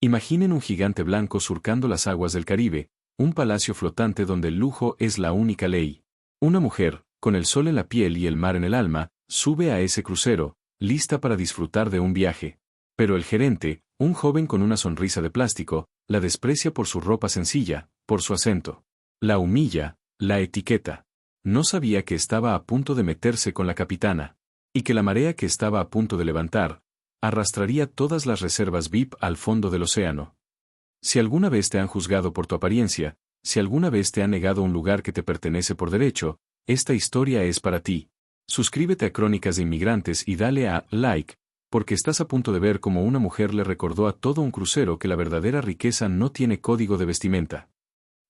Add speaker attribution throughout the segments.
Speaker 1: Imaginen un gigante blanco surcando las aguas del Caribe, un palacio flotante donde el lujo es la única ley. Una mujer, con el sol en la piel y el mar en el alma, sube a ese crucero, lista para disfrutar de un viaje. Pero el gerente, un joven con una sonrisa de plástico, la desprecia por su ropa sencilla, por su acento. La humilla, la etiqueta. No sabía que estaba a punto de meterse con la capitana, y que la marea que estaba a punto de levantar, arrastraría todas las reservas VIP al fondo del océano. Si alguna vez te han juzgado por tu apariencia, si alguna vez te han negado un lugar que te pertenece por derecho, esta historia es para ti. Suscríbete a Crónicas de Inmigrantes y dale a like, porque estás a punto de ver cómo una mujer le recordó a todo un crucero que la verdadera riqueza no tiene código de vestimenta.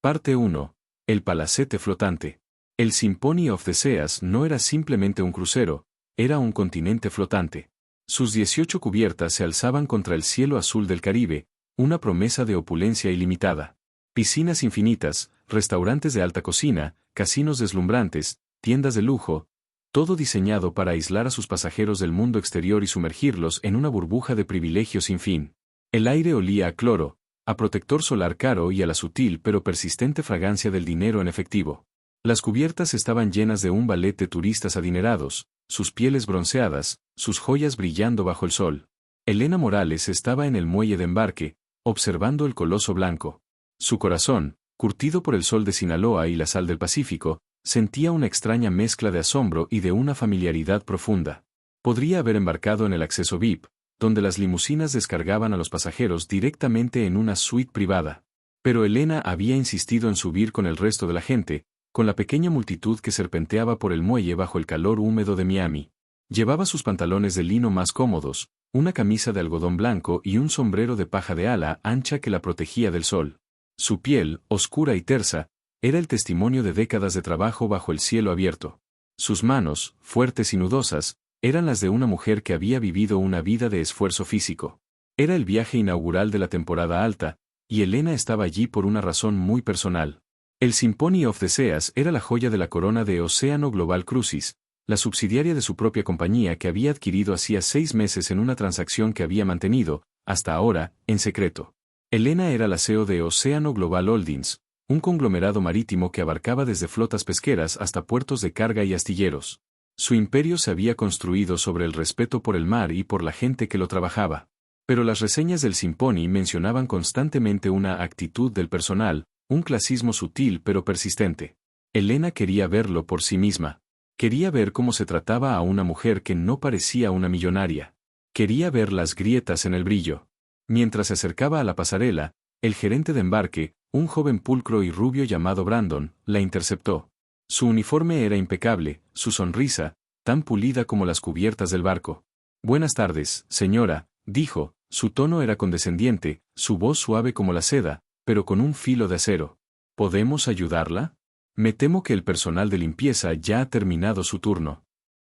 Speaker 1: Parte 1. El palacete flotante. El Symphony of the Seas no era simplemente un crucero, era un continente flotante. Sus 18 cubiertas se alzaban contra el cielo azul del Caribe, una promesa de opulencia ilimitada. Piscinas infinitas, restaurantes de alta cocina, casinos deslumbrantes, tiendas de lujo, todo diseñado para aislar a sus pasajeros del mundo exterior y sumergirlos en una burbuja de privilegios sin fin. El aire olía a cloro, a protector solar caro y a la sutil pero persistente fragancia del dinero en efectivo. Las cubiertas estaban llenas de un ballet de turistas adinerados, sus pieles bronceadas, sus joyas brillando bajo el sol. Elena Morales estaba en el muelle de embarque, observando el coloso blanco. Su corazón, curtido por el sol de Sinaloa y la sal del Pacífico, sentía una extraña mezcla de asombro y de una familiaridad profunda. Podría haber embarcado en el acceso VIP, donde las limusinas descargaban a los pasajeros directamente en una suite privada. Pero Elena había insistido en subir con el resto de la gente, con la pequeña multitud que serpenteaba por el muelle bajo el calor húmedo de Miami. Llevaba sus pantalones de lino más cómodos, una camisa de algodón blanco y un sombrero de paja de ala ancha que la protegía del sol. Su piel, oscura y tersa, era el testimonio de décadas de trabajo bajo el cielo abierto. Sus manos, fuertes y nudosas, eran las de una mujer que había vivido una vida de esfuerzo físico. Era el viaje inaugural de la temporada alta, y Elena estaba allí por una razón muy personal. El Symphony of the Seas era la joya de la corona de Oceano Global Cruises, la subsidiaria de su propia compañía que había adquirido hacía 6 meses en una transacción que había mantenido, hasta ahora, en secreto. Elena era la CEO de Oceano Global Holdings, un conglomerado marítimo que abarcaba desde flotas pesqueras hasta puertos de carga y astilleros. Su imperio se había construido sobre el respeto por el mar y por la gente que lo trabajaba. Pero las reseñas del Symphony mencionaban constantemente una actitud del personal, un clasismo sutil pero persistente. Elena quería verlo por sí misma. Quería ver cómo se trataba a una mujer que no parecía una millonaria. Quería ver las grietas en el brillo. Mientras se acercaba a la pasarela, el gerente de embarque, un joven pulcro y rubio llamado Brandon, la interceptó. Su uniforme era impecable, su sonrisa, tan pulida como las cubiertas del barco. «Buenas tardes, señora», dijo, su tono era condescendiente, su voz suave como la seda, pero con un filo de acero. «¿Podemos ayudarla? Me temo que el personal de limpieza ya ha terminado su turno».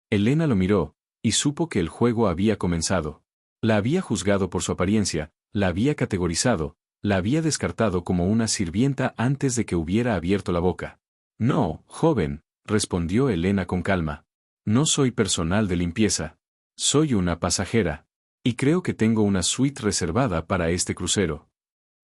Speaker 1: Elena lo miró, y supo que el juego había comenzado. La había juzgado por su apariencia, la había categorizado, la había descartado como una sirvienta antes de que hubiera abierto la boca. «No, joven», respondió Elena con calma. «No soy personal de limpieza. Soy una pasajera. Y creo que tengo una suite reservada para este crucero».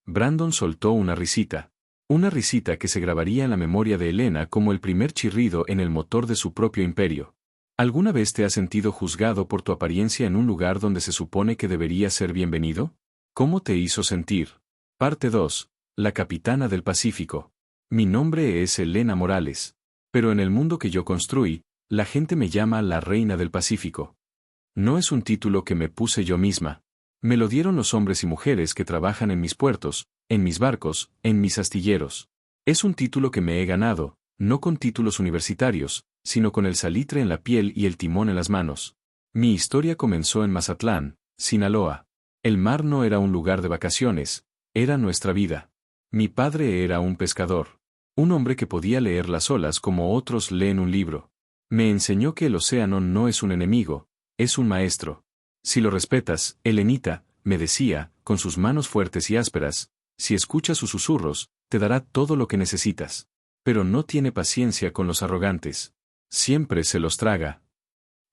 Speaker 1: Brandon soltó una risita que se grabaría en la memoria de Elena como el primer chirrido en el motor de su propio imperio. ¿Alguna vez te has sentido juzgado por tu apariencia en un lugar donde se supone que debería ser bienvenido? ¿Cómo te hizo sentir? Parte 2. La capitana del Pacífico. Mi nombre es Elena Morales. Pero en el mundo que yo construí, la gente me llama la Reina del Pacífico. No es un título que me puse yo misma. Me lo dieron los hombres y mujeres que trabajan en mis puertos, en mis barcos, en mis astilleros. Es un título que me he ganado, no con títulos universitarios, sino con el salitre en la piel y el timón en las manos. Mi historia comenzó en Mazatlán, Sinaloa. El mar no era un lugar de vacaciones, era nuestra vida. Mi padre era un pescador. Un hombre que podía leer las olas como otros leen un libro. Me enseñó que el océano no es un enemigo, es un maestro. Si lo respetas, Elenita, me decía, con sus manos fuertes y ásperas, si escuchas sus susurros, te dará todo lo que necesitas. Pero no tiene paciencia con los arrogantes. Siempre se los traga.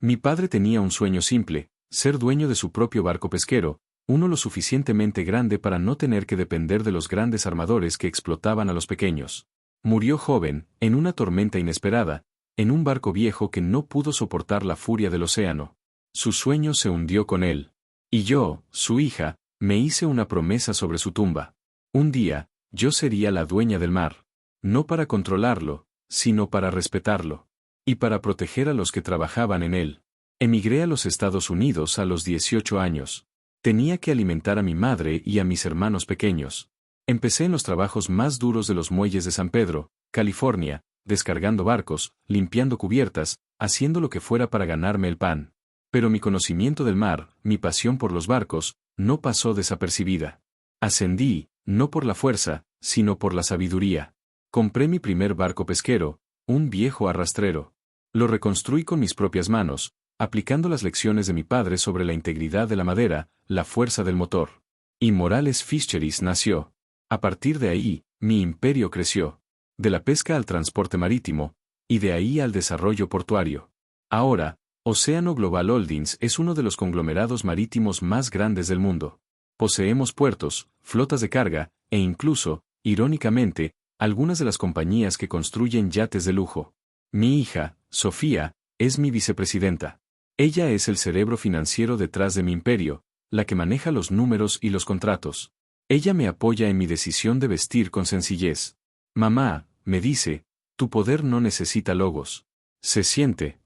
Speaker 1: Mi padre tenía un sueño simple, ser dueño de su propio barco pesquero, uno lo suficientemente grande para no tener que depender de los grandes armadores que explotaban a los pequeños. Murió joven, en una tormenta inesperada, en un barco viejo que no pudo soportar la furia del océano. Su sueño se hundió con él. Y yo, su hija, me hice una promesa sobre su tumba. Un día, yo sería la dueña del mar. No para controlarlo, sino para respetarlo. Y para proteger a los que trabajaban en él. Emigré a los Estados Unidos a los 18 años. Tenía que alimentar a mi madre y a mis hermanos pequeños. Empecé en los trabajos más duros de los muelles de San Pedro, California, descargando barcos, limpiando cubiertas, haciendo lo que fuera para ganarme el pan. Pero mi conocimiento del mar, mi pasión por los barcos, no pasó desapercibida. Ascendí, no por la fuerza, sino por la sabiduría. Compré mi primer barco pesquero, un viejo arrastrero. Lo reconstruí con mis propias manos, aplicando las lecciones de mi padre sobre la integridad de la madera, la fuerza del motor. Y Morales Fisheries nació. A partir de ahí, mi imperio creció. De la pesca al transporte marítimo, y de ahí al desarrollo portuario. Ahora, Océano Global Holdings es uno de los conglomerados marítimos más grandes del mundo. Poseemos puertos, flotas de carga, e incluso, irónicamente, algunas de las compañías que construyen yates de lujo. Mi hija, Sofía, es mi vicepresidenta. Ella es el cerebro financiero detrás de mi imperio, la que maneja los números y los contratos. Ella me apoya en mi decisión de vestir con sencillez. Mamá, me dice, tu poder no necesita logos. Se siente.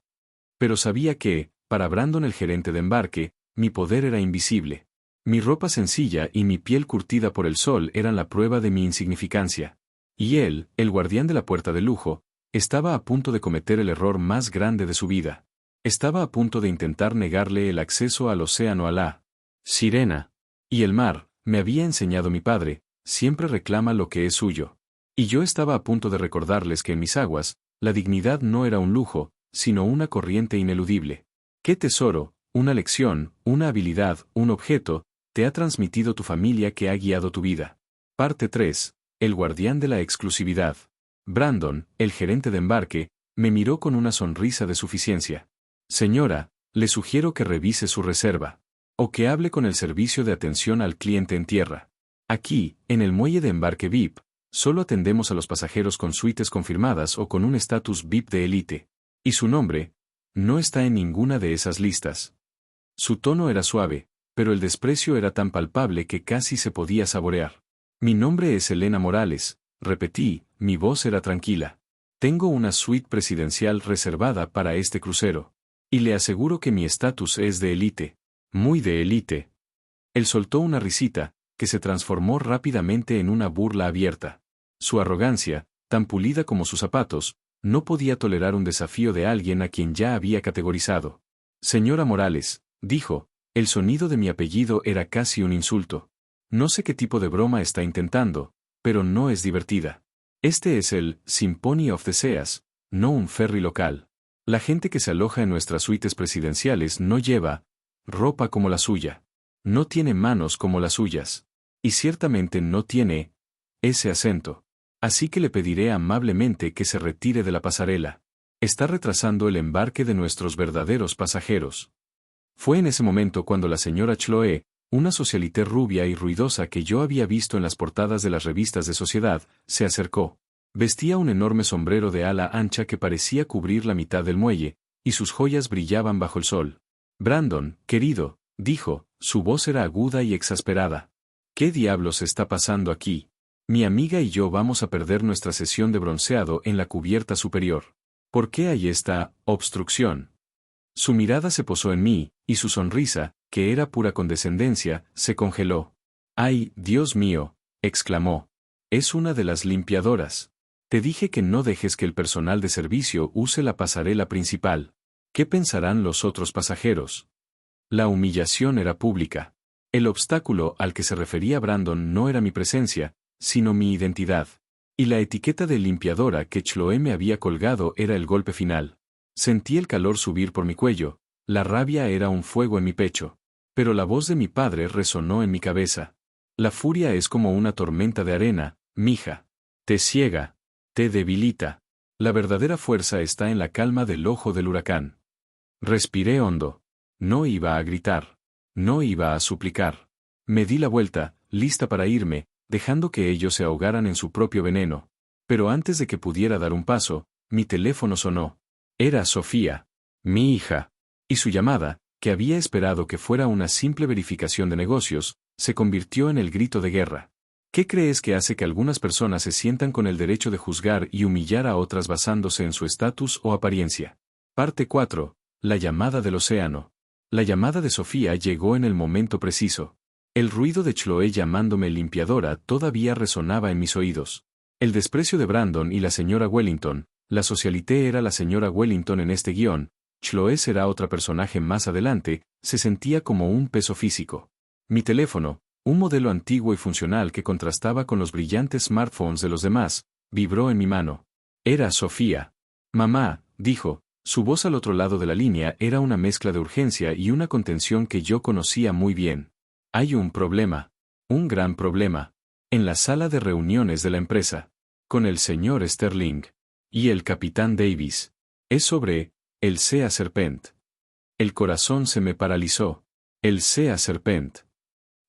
Speaker 1: Pero sabía que, para Brandon el gerente de embarque, mi poder era invisible. Mi ropa sencilla y mi piel curtida por el sol eran la prueba de mi insignificancia. Y él, el guardián de la puerta de lujo, estaba a punto de cometer el error más grande de su vida. Estaba a punto de intentar negarle el acceso al océano a la sirena. Y el mar, me había enseñado mi padre, siempre reclama lo que es suyo. Y yo estaba a punto de recordarles que en mis aguas, la dignidad no era un lujo, sino una corriente ineludible. ¿Qué tesoro, una lección, una habilidad, un objeto, te ha transmitido tu familia que ha guiado tu vida? Parte 3. El guardián de la exclusividad. Brandon, el gerente de embarque, me miró con una sonrisa de suficiencia. Señora, le sugiero que revise su reserva. O que hable con el servicio de atención al cliente en tierra. Aquí, en el muelle de embarque VIP, solo atendemos a los pasajeros con suites confirmadas o con un estatus VIP de élite. Y su nombre no está en ninguna de esas listas. Su tono era suave, pero el desprecio era tan palpable que casi se podía saborear. Mi nombre es Elena Morales, repetí, mi voz era tranquila. Tengo una suite presidencial reservada para este crucero. Y le aseguro que mi estatus es de élite. Muy de élite. Él soltó una risita, que se transformó rápidamente en una burla abierta. Su arrogancia, tan pulida como sus zapatos, no podía tolerar un desafío de alguien a quien ya había categorizado. Señora Morales, dijo, el sonido de mi apellido era casi un insulto. No sé qué tipo de broma está intentando, pero no es divertida. Este es el Symphony of the Seas, no un ferry local. La gente que se aloja en nuestras suites presidenciales no lleva ropa como la suya. No tiene manos como las suyas. Y ciertamente no tiene ese acento. Así que le pediré amablemente que se retire de la pasarela. Está retrasando el embarque de nuestros verdaderos pasajeros. Fue en ese momento cuando la señora Chloe, una socialité rubia y ruidosa que yo había visto en las portadas de las revistas de sociedad, se acercó. Vestía un enorme sombrero de ala ancha que parecía cubrir la mitad del muelle, y sus joyas brillaban bajo el sol. Brandon, querido, dijo, su voz era aguda y exasperada. ¿Qué diablos está pasando aquí? Mi amiga y yo vamos a perder nuestra sesión de bronceado en la cubierta superior. ¿Por qué hay esta obstrucción? Su mirada se posó en mí, y su sonrisa, que era pura condescendencia, se congeló. ¡Ay, Dios mío!, exclamó. Es una de las limpiadoras. Te dije que no dejes que el personal de servicio use la pasarela principal. ¿Qué pensarán los otros pasajeros? La humillación era pública. El obstáculo al que se refería Brandon no era mi presencia, sino mi identidad. Y la etiqueta de limpiadora que Chloe me había colgado era el golpe final. Sentí el calor subir por mi cuello, la rabia era un fuego en mi pecho. Pero la voz de mi padre resonó en mi cabeza. La furia es como una tormenta de arena, mija. Te ciega. Te debilita. La verdadera fuerza está en la calma del ojo del huracán. Respiré hondo. No iba a gritar. No iba a suplicar. Me di la vuelta, lista para irme, dejando que ellos se ahogaran en su propio veneno. Pero antes de que pudiera dar un paso, mi teléfono sonó. Era Sofía, mi hija. Y su llamada, que había esperado que fuera una simple verificación de negocios, se convirtió en el grito de guerra. ¿Qué crees que hace que algunas personas se sientan con el derecho de juzgar y humillar a otras basándose en su estatus o apariencia? Parte 4. La llamada del océano. La llamada de Sofía llegó en el momento preciso. El ruido de Chloe llamándome limpiadora todavía resonaba en mis oídos. El desprecio de Brandon y la señora Wellington, la socialité era la señora Wellington en este guión, Chloe será otra personaje más adelante, se sentía como un peso físico. Mi teléfono, un modelo antiguo y funcional que contrastaba con los brillantes smartphones de los demás, vibró en mi mano. Era Sofía. Mamá, dijo, su voz al otro lado de la línea era una mezcla de urgencia y una contención que yo conocía muy bien. Hay un problema. Un gran problema. En la sala de reuniones de la empresa. Con el señor Sterling. Y el capitán Davis. Es sobre el Sea Serpent. El corazón se me paralizó. El Sea Serpent.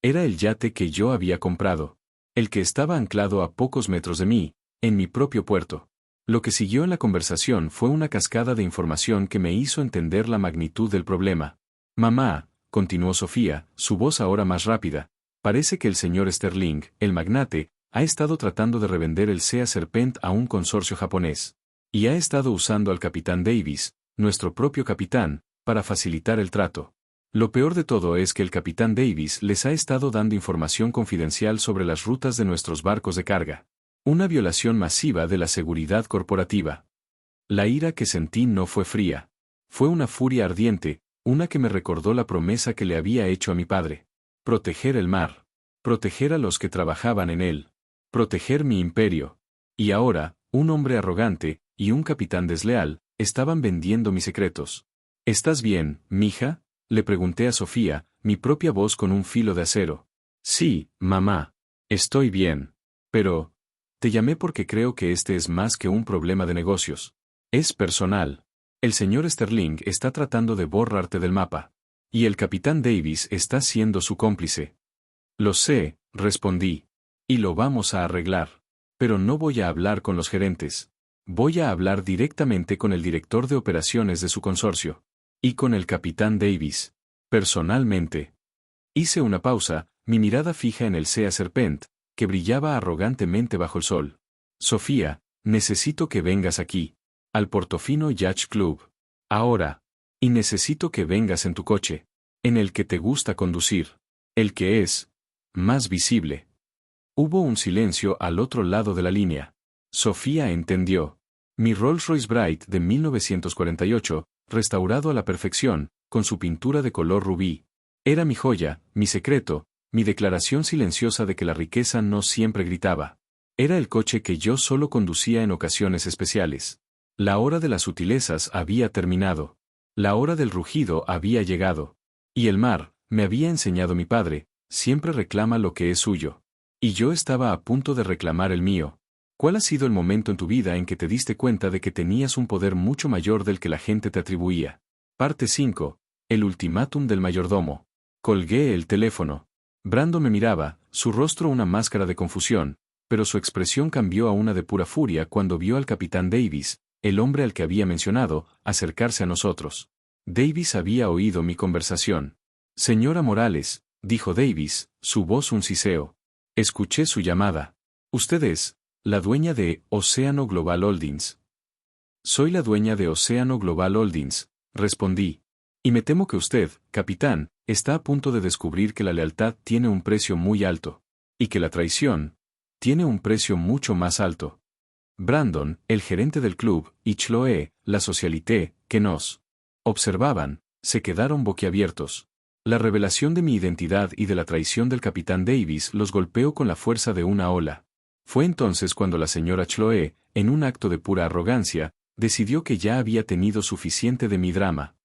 Speaker 1: Era el yate que yo había comprado. El que estaba anclado a pocos metros de mí, en mi propio puerto. Lo que siguió en la conversación fue una cascada de información que me hizo entender la magnitud del problema. Mamá, continuó Sofía, su voz ahora más rápida, parece que el señor Sterling, el magnate, ha estado tratando de revender el Sea Serpent a un consorcio japonés. Y ha estado usando al capitán Davis, nuestro propio capitán, para facilitar el trato. Lo peor de todo es que el capitán Davis les ha estado dando información confidencial sobre las rutas de nuestros barcos de carga. Una violación masiva de la seguridad corporativa. La ira que sentí no fue fría. Fue una furia ardiente, una que me recordó la promesa que le había hecho a mi padre. Proteger el mar. Proteger a los que trabajaban en él. Proteger mi imperio. Y ahora, un hombre arrogante, y un capitán desleal, estaban vendiendo mis secretos. ¿Estás bien, mija? Le pregunté a Sofía, mi propia voz con un filo de acero. Sí, mamá. Estoy bien. Pero, te llamé porque creo que este es más que un problema de negocios. Es personal. El señor Sterling está tratando de borrarte del mapa. Y el capitán Davis está siendo su cómplice. Lo sé, respondí. Y lo vamos a arreglar. Pero no voy a hablar con los gerentes. Voy a hablar directamente con el director de operaciones de su consorcio. Y con el capitán Davis. Personalmente. Hice una pausa, mi mirada fija en el Sea Serpent, que brillaba arrogantemente bajo el sol. Sofía, necesito que vengas aquí. Al Portofino Yacht Club. Ahora. Y necesito que vengas en tu coche. En el que te gusta conducir. El que es más visible. Hubo un silencio al otro lado de la línea. Sofía entendió. Mi Rolls-Royce Bright de 1948, restaurado a la perfección, con su pintura de color rubí. Era mi joya, mi secreto, mi declaración silenciosa de que la riqueza no siempre gritaba. Era el coche que yo solo conducía en ocasiones especiales. La hora de las sutilezas había terminado. La hora del rugido había llegado. Y el mar, me había enseñado mi padre, siempre reclama lo que es suyo. Y yo estaba a punto de reclamar el mío. ¿Cuál ha sido el momento en tu vida en que te diste cuenta de que tenías un poder mucho mayor del que la gente te atribuía? Parte 5. El ultimátum del mayordomo. Colgué el teléfono. Brando me miraba, su rostro una máscara de confusión, pero su expresión cambió a una de pura furia cuando vio al capitán Davis, el hombre al que había mencionado, acercarse a nosotros. Davis había oído mi conversación. Señora Morales, dijo Davis, su voz un siseo. Escuché su llamada. Usted es la dueña de Océano Global Holdings. Soy la dueña de Océano Global Holdings, respondí. Y me temo que usted, capitán, está a punto de descubrir que la lealtad tiene un precio muy alto. Y que la traición tiene un precio mucho más alto. Brandon, el gerente del club, y Chloe, la socialité, que nos observaban, se quedaron boquiabiertos. La revelación de mi identidad y de la traición del capitán Davis los golpeó con la fuerza de una ola. Fue entonces cuando la señora Chloe, en un acto de pura arrogancia, decidió que ya había tenido suficiente de mi drama.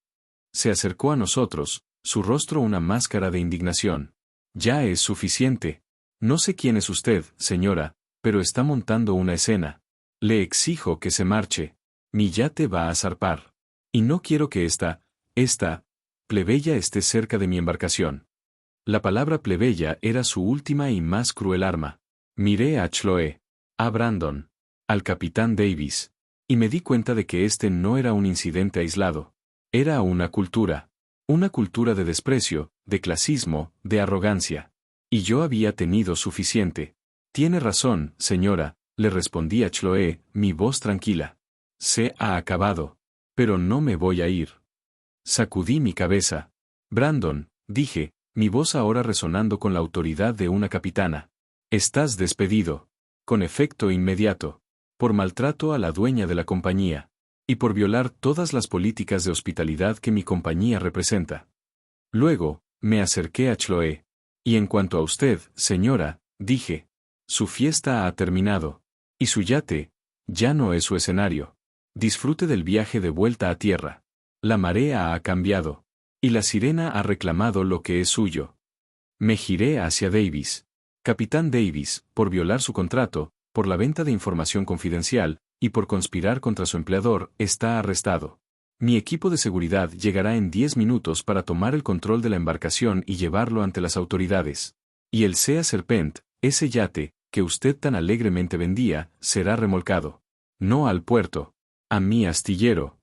Speaker 1: Se acercó a nosotros, su rostro una máscara de indignación. Ya es suficiente. No sé quién es usted, señora, pero está montando una escena. Le exijo que se marche. Mi yate va a zarpar. Y no quiero que esta plebeya esté cerca de mi embarcación. La palabra plebeya era su última y más cruel arma. Miré a Chloe, a Brandon, al capitán Davis, y me di cuenta de que este no era un incidente aislado. Era una cultura de desprecio, de clasismo, de arrogancia. Y yo había tenido suficiente. Tiene razón, señora, le respondí a Chloe, mi voz tranquila. Se ha acabado. Pero no me voy a ir. Sacudí mi cabeza. Brandon, dije, mi voz ahora resonando con la autoridad de una capitana. Estás despedido. Con efecto inmediato. Por maltrato a la dueña de la compañía. Y por violar todas las políticas de hospitalidad que mi compañía representa. Luego, me acerqué a Chloe. Y en cuanto a usted, señora, dije. Su fiesta ha terminado. Y su yate, ya no es su escenario. Disfrute del viaje de vuelta a tierra. La marea ha cambiado. Y la sirena ha reclamado lo que es suyo. Me giré hacia Davis. Capitán Davis, por violar su contrato, por la venta de información confidencial, y por conspirar contra su empleador, está arrestado. Mi equipo de seguridad llegará en 10 minutos para tomar el control de la embarcación y llevarlo ante las autoridades. Y el Sea Serpent, ese yate, que usted tan alegremente vendía, será remolcado. No al puerto. A mi astillero.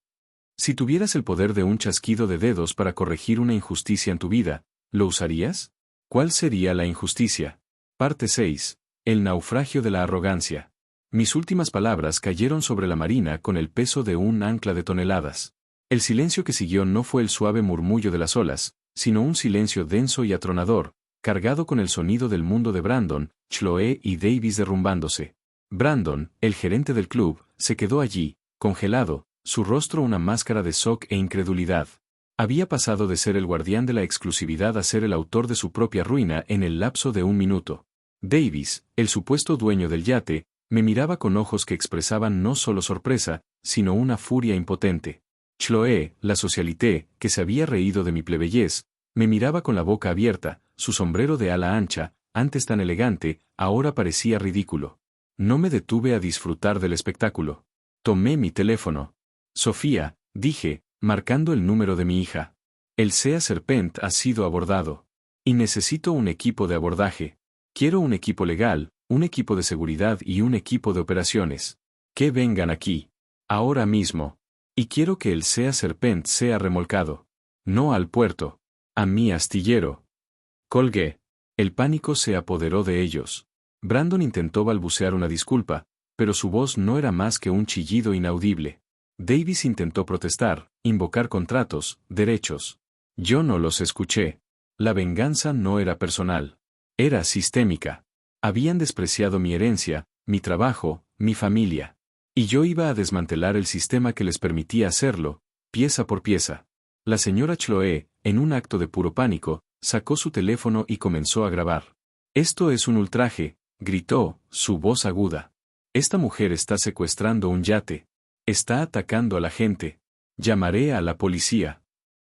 Speaker 1: Si tuvieras el poder de un chasquido de dedos para corregir una injusticia en tu vida, ¿lo usarías? ¿Cuál sería la injusticia? Parte 6. El naufragio de la arrogancia. Mis últimas palabras cayeron sobre la marina con el peso de un ancla de toneladas. El silencio que siguió no fue el suave murmullo de las olas, sino un silencio denso y atronador, cargado con el sonido del mundo de Brandon, Chloe y Davis derrumbándose. Brandon, el gerente del club, se quedó allí, congelado, su rostro una máscara de shock e incredulidad. Había pasado de ser el guardián de la exclusividad a ser el autor de su propia ruina en el lapso de un minuto. Davis, el supuesto dueño del yate, me miraba con ojos que expresaban no solo sorpresa, sino una furia impotente. Chloe, la socialité, que se había reído de mi plebeyez, me miraba con la boca abierta, su sombrero de ala ancha, antes tan elegante, ahora parecía ridículo. No me detuve a disfrutar del espectáculo. Tomé mi teléfono. Sofía, dije, marcando el número de mi hija. El Sea Serpent ha sido abordado. Y necesito un equipo de abordaje. Quiero un equipo legal, un equipo de seguridad y un equipo de operaciones. Que vengan aquí. Ahora mismo. Y quiero que el Sea Serpent sea remolcado. No al puerto. A mi astillero. Colgué. El pánico se apoderó de ellos. Brandon intentó balbucear una disculpa, pero su voz no era más que un chillido inaudible. Davis intentó protestar, invocar contratos, derechos. Yo no los escuché. La venganza no era personal. Era sistémica. Habían despreciado mi herencia, mi trabajo, mi familia. Y yo iba a desmantelar el sistema que les permitía hacerlo, pieza por pieza. La señora Chloe, en un acto de puro pánico, sacó su teléfono y comenzó a grabar. Esto es un ultraje, gritó, su voz aguda. Esta mujer está secuestrando un yate. Está atacando a la gente. Llamaré a la policía.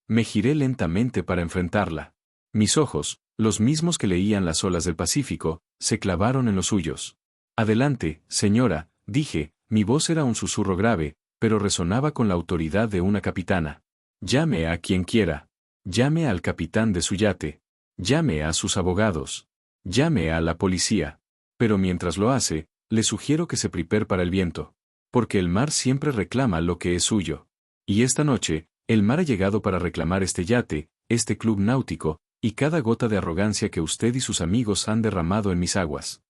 Speaker 1: Me giré lentamente para enfrentarla. Mis ojos, los mismos que leían las olas del Pacífico, se clavaron en los suyos. Adelante, señora, dije, mi voz era un susurro grave, pero resonaba con la autoridad de una capitana. Llame a quien quiera. Llame al capitán de su yate. Llame a sus abogados. Llame a la policía. Pero mientras lo hace, le sugiero que se prepare para el viento. Porque el mar siempre reclama lo que es suyo. Y esta noche, el mar ha llegado para reclamar este yate, este club náutico, y cada gota de arrogancia que usted y sus amigos han derramado en mis aguas.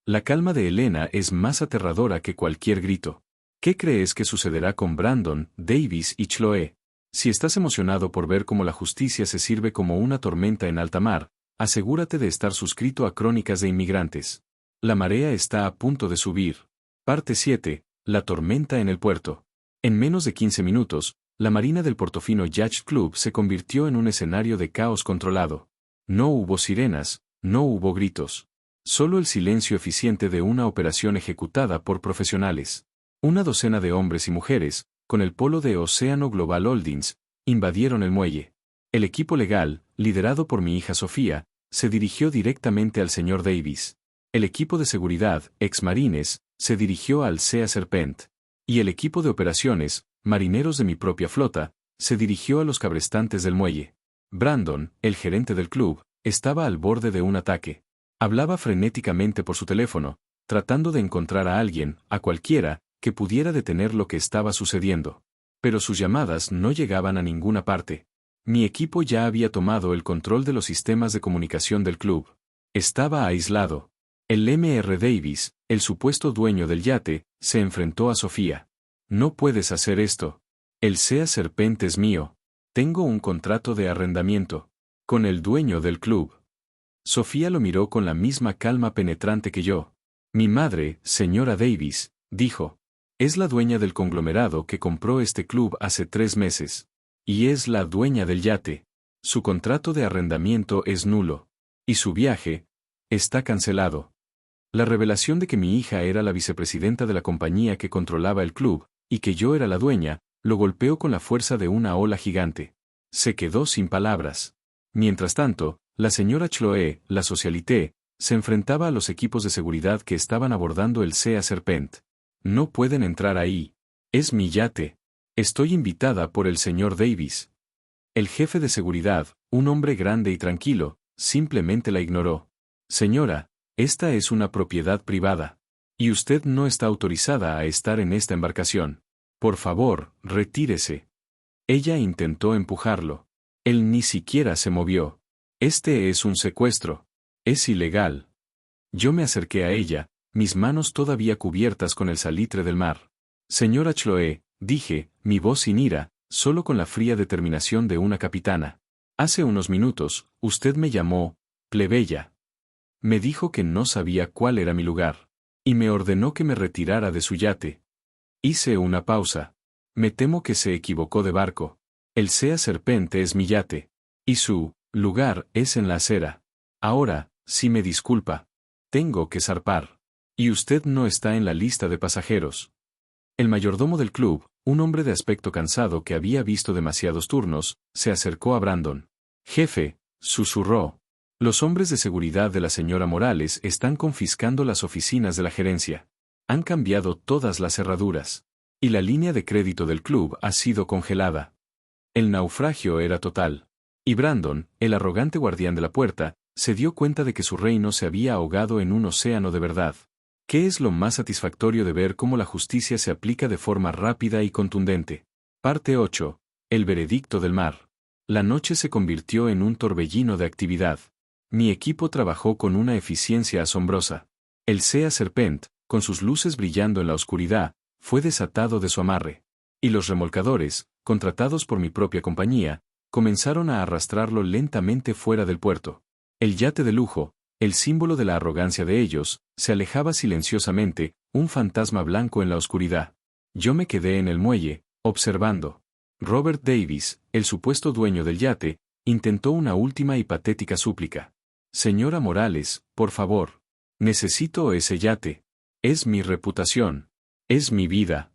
Speaker 1: La calma de Helena es más aterradora que cualquier grito. ¿Qué crees que sucederá con Brandon, Davis y Chloe? Si estás emocionado por ver cómo la justicia se sirve como una tormenta en alta mar, asegúrate de estar suscrito a Crónicas de Inmigrantes. La marea está a punto de subir. Parte 7. La tormenta en el puerto. En menos de 15 minutos, la marina del Portofino Yacht Club se convirtió en un escenario de caos controlado. No hubo sirenas, no hubo gritos. Solo el silencio eficiente de una operación ejecutada por profesionales. Una docena de hombres y mujeres, con el polo de Océano Global Holdings, invadieron el muelle. El equipo legal, liderado por mi hija Sofía, se dirigió directamente al señor Davis. El equipo de seguridad, ex-marines, se dirigió al Sea Serpent. Y el equipo de operaciones, marineros de mi propia flota, se dirigió a los cabrestantes del muelle. Brandon, el gerente del club, Estaba al borde de un ataque. Hablaba frenéticamente por su teléfono, tratando de encontrar a alguien, a cualquiera, que pudiera detener lo que estaba sucediendo. Pero sus llamadas no llegaban a ninguna parte. Mi equipo ya había tomado el control de los sistemas de comunicación del club. Estaba aislado. El Mr. Davis, el supuesto dueño del yate, se enfrentó a Sofía. No puedes hacer esto. El Sea Serpent es mío. Tengo un contrato de arrendamiento. Con el dueño del club. Sofía lo miró con la misma calma penetrante que yo. Mi madre, señora Davis, dijo. Es la dueña del conglomerado que compró este club hace 3 meses. Y es la dueña del yate. Su contrato de arrendamiento es nulo. Y su viaje está cancelado. La revelación de que mi hija era la vicepresidenta de la compañía que controlaba el club, y que yo era la dueña, lo golpeó con la fuerza de una ola gigante. Se quedó sin palabras. Mientras tanto, la señora Chloe, la socialité, se enfrentaba a los equipos de seguridad que estaban abordando el Sea Serpent. No pueden entrar ahí. Es mi yate. Estoy invitada por el señor Davis. El jefe de seguridad, un hombre grande y tranquilo, simplemente la ignoró. Señora, esta es una propiedad privada. Y usted no está autorizada a estar en esta embarcación. Por favor, retírese. Ella intentó empujarlo. Él ni siquiera se movió. Este es un secuestro. Es ilegal. Yo me acerqué a ella, mis manos todavía cubiertas con el salitre del mar. Señora Chloe, dije, mi voz sin ira, solo con la fría determinación de una capitana. Hace unos minutos, usted me llamó, plebeya. Me dijo que no sabía cuál era mi lugar. Y me ordenó que me retirara de su yate. Hice una pausa. Me temo que se equivocó de barco. El Sea Serpente es mi yate. Y su lugar es en la acera. Ahora, si me disculpa. Tengo que zarpar. Y usted no está en la lista de pasajeros. El mayordomo del club, un hombre de aspecto cansado que había visto demasiados turnos, se acercó a Brandon. Jefe, susurró. Los hombres de seguridad de la señora Morales están confiscando las oficinas de la gerencia. Han cambiado todas las cerraduras. Y la línea de crédito del club ha sido congelada. El naufragio era total. Y Brandon, el arrogante guardián de la puerta, se dio cuenta de que su reino se había ahogado en un océano de verdad. ¿Qué es lo más satisfactorio de ver cómo la justicia se aplica de forma rápida y contundente? Parte 8. El veredicto del mar. La noche se convirtió en un torbellino de actividad. Mi equipo trabajó con una eficiencia asombrosa. El Sea Serpent, con sus luces brillando en la oscuridad, fue desatado de su amarre. Y los remolcadores, contratados por mi propia compañía, comenzaron a arrastrarlo lentamente fuera del puerto. El yate de lujo, el símbolo de la arrogancia de ellos, se alejaba silenciosamente, un fantasma blanco en la oscuridad. Yo me quedé en el muelle, observando. Robert Davis, el supuesto dueño del yate, intentó una última y patética súplica. Señora Morales, por favor. Necesito ese yate. Es mi reputación. Es mi vida.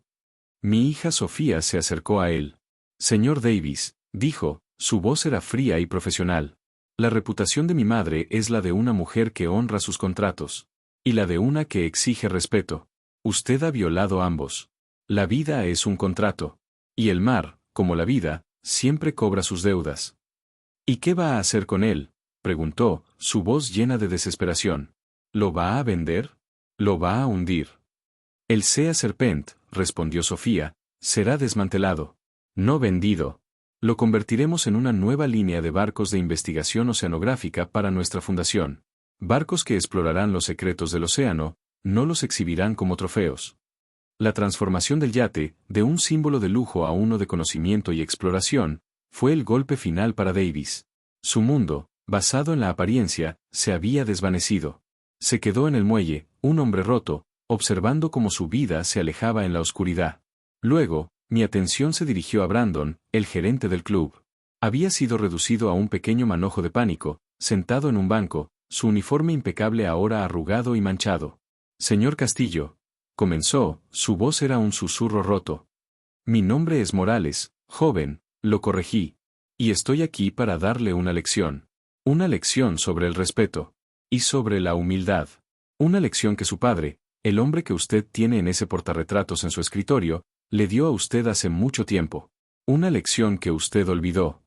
Speaker 1: Mi hija Sofía se acercó a él. Señor Davis, dijo, su voz era fría y profesional. La reputación de mi madre es la de una mujer que honra sus contratos. Y la de una que exige respeto. Usted ha violado ambos. La vida es un contrato. Y el mar, como la vida, siempre cobra sus deudas. ¿Y qué va a hacer con él?, preguntó, su voz llena de desesperación. ¿Lo va a vender? ¿Lo va a hundir? El Sea Serpent, respondió Sofía, será desmantelado. No vendido. Lo convertiremos en una nueva línea de barcos de investigación oceanográfica para nuestra fundación. Barcos que explorarán los secretos del océano, no los exhibirán como trofeos. La transformación del yate, de un símbolo de lujo a uno de conocimiento y exploración, fue el golpe final para Davis. Su mundo, basado en la apariencia, se había desvanecido. Se quedó en el muelle, un hombre roto, observando cómo su vida se alejaba en la oscuridad. Luego, mi atención se dirigió a Brandon, el gerente del club. Había sido reducido a un pequeño manojo de pánico, sentado en un banco, su uniforme impecable ahora arrugado y manchado. Señor Castillo, comenzó, su voz era un susurro roto. Mi nombre es Morales, joven, lo corregí. Y estoy aquí para darle una lección. Una lección sobre el respeto. Y sobre la humildad. Una lección que su padre, el hombre que usted tiene en ese portarretratos en su escritorio, le dio a usted hace mucho tiempo. Una lección que usted olvidó.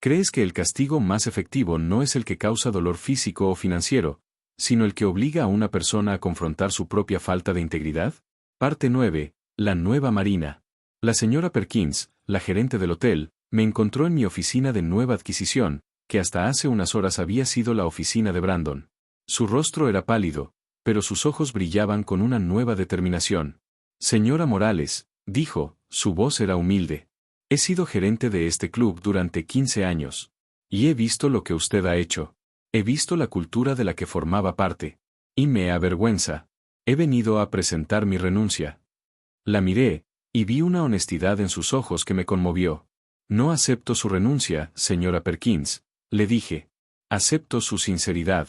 Speaker 1: ¿Crees que el castigo más efectivo no es el que causa dolor físico o financiero, sino el que obliga a una persona a confrontar su propia falta de integridad? Parte 9. La nueva Marina. La señora Perkins, la gerente del hotel, me encontró en mi oficina de nueva adquisición, que hasta hace unas horas había sido la oficina de Brandon. Su rostro era pálido, pero sus ojos brillaban con una nueva determinación. Señora Morales, dijo, su voz era humilde. He sido gerente de este club durante 15 años. Y he visto lo que usted ha hecho. He visto la cultura de la que formaba parte. Y me avergüenza. He venido a presentar mi renuncia. La miré, y vi una honestidad en sus ojos que me conmovió. No acepto su renuncia, señora Perkins, le dije. Acepto su sinceridad.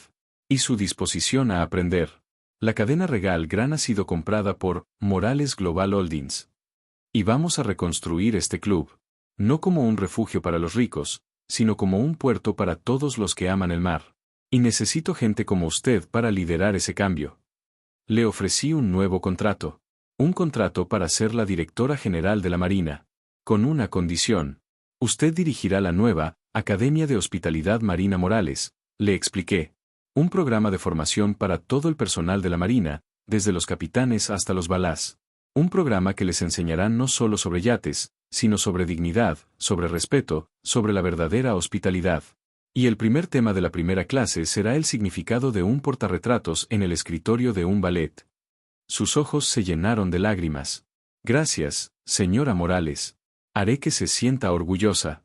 Speaker 1: Y su disposición a aprender. La cadena Regal Gran ha sido comprada por Morales Global Holdings. Y vamos a reconstruir este club. No como un refugio para los ricos, sino como un puerto para todos los que aman el mar. Y necesito gente como usted para liderar ese cambio. Le ofrecí un nuevo contrato. Un contrato para ser la directora general de la Marina. Con una condición. Usted dirigirá la nueva Academia de Hospitalidad Marina Morales, le expliqué. Un programa de formación para todo el personal de la Marina, desde los capitanes hasta los balás. Un programa que les enseñará no solo sobre yates, sino sobre dignidad, sobre respeto, sobre la verdadera hospitalidad. Y el primer tema de la primera clase será el significado de un portarretratos en el escritorio de un ballet. Sus ojos se llenaron de lágrimas. Gracias, señora Morales. Haré que se sienta orgullosa.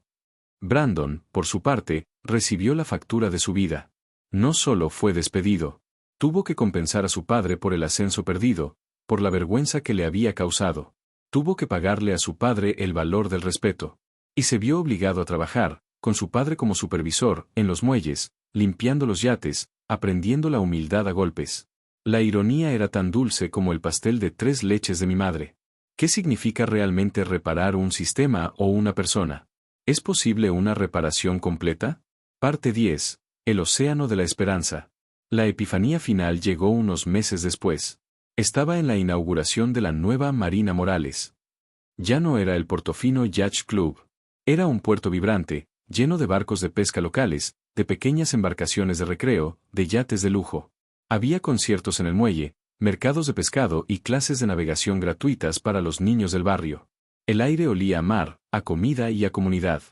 Speaker 1: Brandon, por su parte, recibió la factura de su vida. No solo fue despedido. Tuvo que compensar a su padre por el ascenso perdido, por la vergüenza que le había causado. Tuvo que pagarle a su padre el valor del respeto. Y se vio obligado a trabajar, con su padre como supervisor, en los muelles, limpiando los yates, aprendiendo la humildad a golpes. La ironía era tan dulce como el pastel de 3 leches de mi madre. ¿Qué significa realmente reparar un sistema o una persona? ¿Es posible una reparación completa? Parte 10. El océano de la esperanza. La epifanía final llegó unos meses después. Estaba en la inauguración de la nueva Marina Morales. Ya no era el Portofino Yacht Club. Era un puerto vibrante, lleno de barcos de pesca locales, de pequeñas embarcaciones de recreo, de yates de lujo. Había conciertos en el muelle, mercados de pescado y clases de navegación gratuitas para los niños del barrio. El aire olía a mar, a comida y a comunidad.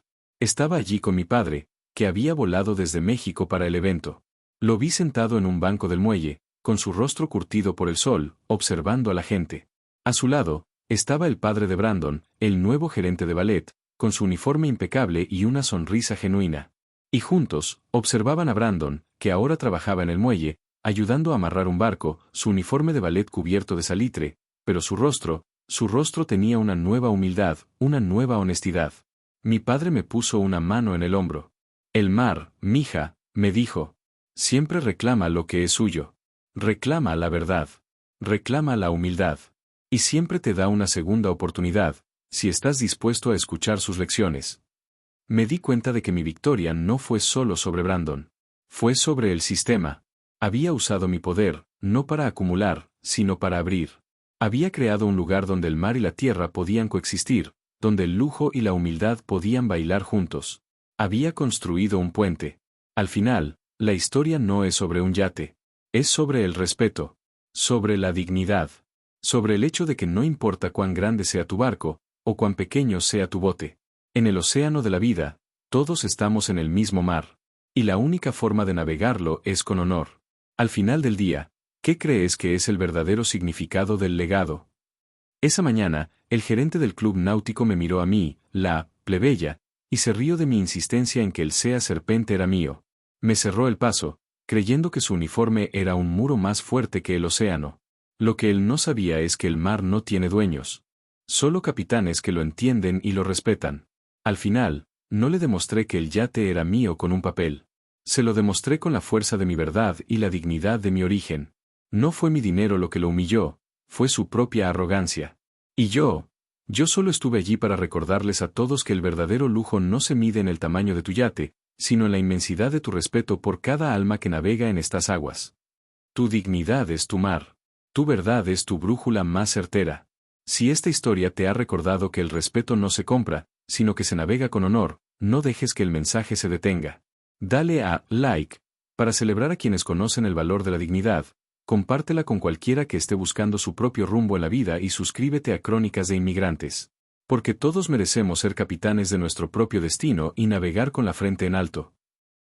Speaker 1: Estaba allí con mi padre, que había volado desde México para el evento. Lo vi sentado en un banco del muelle, con su rostro curtido por el sol, observando a la gente. A su lado, estaba el padre de Brandon, el nuevo gerente de ballet, con su uniforme impecable y una sonrisa genuina. Y juntos, observaban a Brandon, que ahora trabajaba en el muelle, ayudando a amarrar un barco, su uniforme de ballet cubierto de salitre, pero su rostro tenía una nueva humildad, una nueva honestidad. Mi padre me puso una mano en el hombro. El mar, mija, me dijo. Siempre reclama lo que es suyo. Reclama la verdad. Reclama la humildad. Y siempre te da una segunda oportunidad, si estás dispuesto a escuchar sus lecciones. Me di cuenta de que mi victoria no fue solo sobre Brandon. Fue sobre el sistema. Había usado mi poder, no para acumular, sino para abrir. Había creado un lugar donde el mar y la tierra podían coexistir, donde el lujo y la humildad podían bailar juntos. Había construido un puente. Al final, la historia no es sobre un yate. Es sobre el respeto. Sobre la dignidad. Sobre el hecho de que no importa cuán grande sea tu barco, o cuán pequeño sea tu bote. En el océano de la vida, todos estamos en el mismo mar. Y la única forma de navegarlo es con honor. Al final del día, ¿qué crees que es el verdadero significado del legado? Esa mañana, el gerente del club náutico me miró a mí, la plebeya, y se rió de mi insistencia en que el Sea Serpente era mío. Me cerró el paso, creyendo que su uniforme era un muro más fuerte que el océano. Lo que él no sabía es que el mar no tiene dueños. Solo capitanes que lo entienden y lo respetan. Al final, no le demostré que el yate era mío con un papel. Se lo demostré con la fuerza de mi verdad y la dignidad de mi origen. No fue mi dinero lo que lo humilló, fue su propia arrogancia. Y yo solo estuve allí para recordarles a todos que el verdadero lujo no se mide en el tamaño de tu yate, sino en la inmensidad de tu respeto por cada alma que navega en estas aguas. Tu dignidad es tu mar. Tu verdad es tu brújula más certera. Si esta historia te ha recordado que el respeto no se compra, sino que se navega con honor, no dejes que el mensaje se detenga. Dale a like para celebrar a quienes conocen el valor de la dignidad, compártela con cualquiera que esté buscando su propio rumbo en la vida y suscríbete a Crónicas de Inmigrantes. Porque todos merecemos ser capitanes de nuestro propio destino y navegar con la frente en alto.